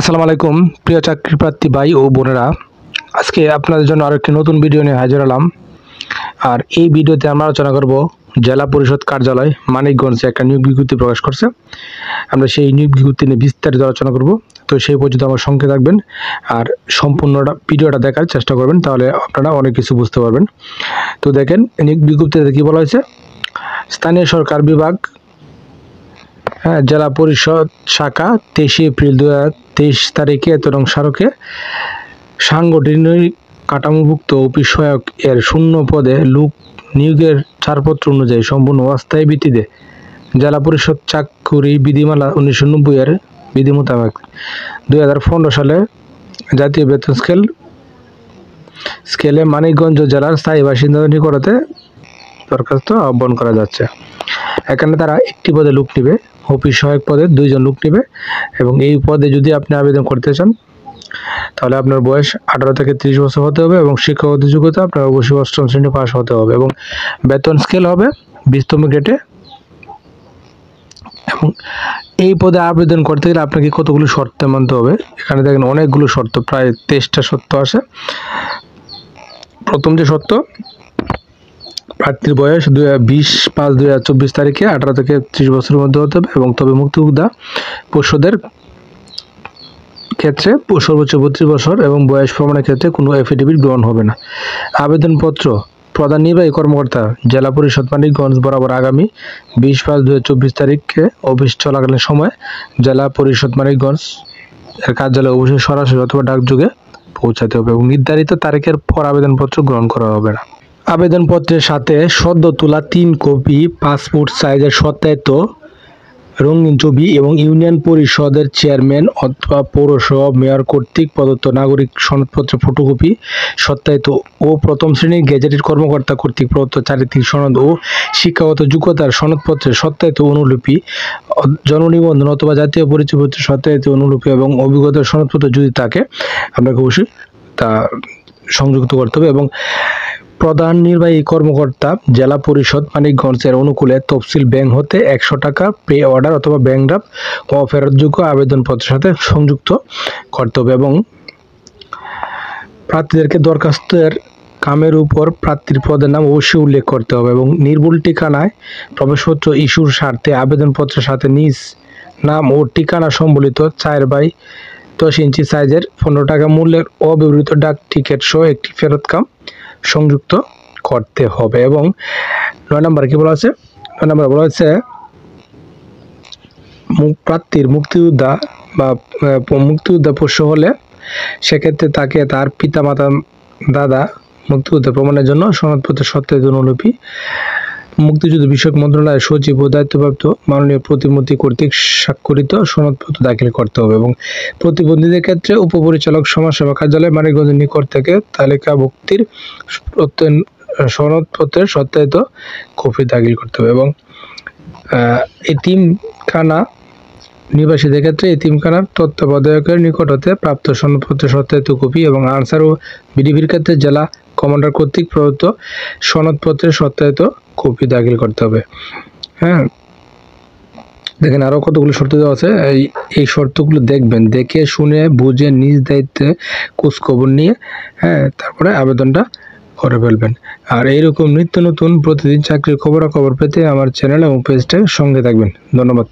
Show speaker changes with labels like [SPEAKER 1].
[SPEAKER 1] আসসালামু আলাইকুম প্রিয় চাকরি প্রার্থী ভাই ও বোনেরা, আজকে আপনাদের জন্য আরেকটি নতুন ভিডিও নিয়ে হাজির হলাম। আর এই ভিডিওতে আমরা আলোচনা করব জেলা পরিষদ কার্যালয় মানিকগঞ্জে একটা নিয়োগ বিজ্ঞপ্তি প্রকাশ করছে। আমরা সেই নিয়োগ বিজ্ঞপ্তি নিয়ে বিস্তারিত আলোচনা করব। তো সেই পর্যন্ত আমার সঙ্গে থাকবেন আর সম্পূর্ণটা ভিডিওটা দেখার চেষ্টা করবেন, তাহলে আপনারা অনেক কিছু বুঝতে পারবেন। তো দেখেন নিয়োগ বিজ্ঞপ্তিতে কী বলা হয়েছে। স্থানীয় সরকার বিভাগ, জেলা পরিষদ শাখা 23 এপ্রিল 2023 তারিখে এবং স্মারকে সাংগঠনিক কাঠামোভুক্ত অফিস সহায়ক এর শূন্য পদে লোক নিয়োগের ছাড়পত্র অনুযায়ী সম্পূর্ণ অস্থায়ী ভিত্তিতে জেলা পরিষদ চাকুরি বিধিমালা 1990 এর বিধি মোতাবেক 2015 সালে জাতীয় বেতন স্কেলে মানিকগঞ্জ জেলার স্থায়ী বাসিন্দাদের নিকটতে দরখাস্ত আহ্বান করা যাচ্ছে। এখানে তারা একটি পদে লোক নেবে, অফিস সহায়ক পদে 2 জন লোক নেবে এবং এই পদে যদি আপনি আবেদন করতে চান তাহলে আপনার বয়স 18 থেকে 30 বছর হতে হবে এবং শিক্ষাগত যোগ্যতা আপনার অবশ্যই 8ম শ্রেণী পাস হতে হবে এবং বেতন স্কেল হবে 20তম গ্রেডে। এবং এই পদে আবেদন করতে গেলে আপনাকে কতগুলো শর্ত মানতে হবে। এখানে দেখেন অনেকগুলো শর্ত, প্রায় 23টা শর্ত আছে। প্রথম যে শর্ত, প্রার্থীর বয়স 20/5/2024 তারিখে 18 থেকে 30 বছরের মধ্যে হতে হবে এবং তবে মুক্তিযোদ্ধা পরিষদের ক্ষেত্রে সর্বোচ্চ 32 বছর এবং বয়স প্রমাণের ক্ষেত্রে কোনো এফিডেভিট গ্রহণ হবে না। আবেদনপত্র প্রধান নির্বাহী কর্মকর্তা জেলা পরিষদ মানিকগঞ্জ বরাবর আগামী 20/5/2024 তারিখে অফিস চলাকালীন সময় জেলা পরিষদ মানিকগঞ্জ এর কার্যালয়ে অবশ্যই সরাসরি অথবা ডাকযোগে পৌঁছাতে হবে এবং নির্ধারিত তারিখের পর আবেদনপত্র গ্রহণ করা হবে না। আবেদনপত্রের সাথে সদ্য তোলা 3 কপি পাসপোর্ট সাইজের সত্যায়িত রঙিন ছবি এবং ইউনিয়ন পরিষদের চেয়ারম্যান অথবা পৌরসভা মেয়র কর্তৃক প্রদত্ত নাগরিক সনদপত্রের ফটোকপি সত্যায়িত ও প্রথম শ্রেণীর গেজেটেড কর্মকর্তা কর্তৃক প্রদত্ত চারিত্রিক সনদ ও শিক্ষাগত যোগ্যতার সনদপত্রের সত্যায়িত অনুলিপি, জননিবন্ধন অথবা জাতীয় পরিচয়পত্রের সত্যায়িত অনুলিপি এবং অভিজ্ঞতার সনদপত্র যদি থাকে আপনাকে অবশ্যই তা সংযুক্ত করতে হবে। এবং প্রধান নির্বাহী কর্মকর্তা জেলা পরিষদ মানিকগঞ্জের অনুকূলে তফসিল ব্যাংক হতে 100 টাকা পে অর্ডার অথবা ব্যাংক ড্রাফট অফেরতযোগ্য আবেদনপত্রের সাথে সংযুক্ত করতে হবে এবং প্রার্থীদেরকে দরখাস্তের কামের উপর প্রার্থীর পদের নাম অবশ্যই উল্লেখ করতে হবে এবং নির্ভুল ঠিকানায় প্রবেশপত্র ইস্যুর স্বার্থে আবেদনপত্রের সাথে নিজ নাম ও ঠিকানা সম্বলিত 4/10 ইঞ্চি সাইজের 15 টাকা মূল্যের অব্যবহৃত ডাক টিকিট সহ একটি ফেরতকাম সংযুক্ত করতে হবে। এবং 9 নম্বর কি বলা আছে, 9 নম্বর বলা হচ্ছে প্রার্থীর মুক্তিযোদ্ধা বা মুক্তিযোদ্ধা পোষ্য হলে সেক্ষেত্রে তাকে তার পিতামাতা দাদা মুক্তিযোদ্ধা প্রমাণের জন্য সনদপত্রের সত্যায়িত অনুলিপি, মুক্তিযুদ্ধ বিষয়ক মন্ত্রণালয়ের সচিব ও দায়িত্বপ্রাপ্ত মাননীয় প্রতিমন্ত্রী কর্তৃক স্বাক্ষরিত সনদপত্র দাখিল করতে হবে এবং প্রতিবন্ধীদের ক্ষেত্রে উপপরিচালক সমাজসেবা কার্যালয় মানিকগঞ্জের নিকট থেকে তালিকাভুক্তির সনদপত্রের সত্যায়িত কপি দাখিল করতে হবে এবং এতিমখানা নিবাসীদের ক্ষেত্রে এতিমখানার তত্ত্বাবধায়কের নিকট হতে প্রাপ্ত সনদপত্রের সত্যায়িত কপি এবং আনসার ও বিডিভির ক্ষেত্রে জেলা কমান্ডার কর্তৃক প্রদত্ত সনদপত্রের সত্যায়িত কপি দাখিল করতে হবে। হ্যাঁ, দেখেন আরও কতগুলো শর্ত দেওয়া আছে। এই শর্তগুলো দেখবেন, দেখে শুনে বুঝে নিজ দায়িত্বে খোঁজখবর নিয়ে তারপরে আবেদনটা করে ফেলবেন। আর এইরকম নিত্য নতুন প্রতিদিন চাকরির খবরাখবর পেতে আমার চ্যানেল এবং পেজটার সঙ্গে থাকবেন। ধন্যবাদ।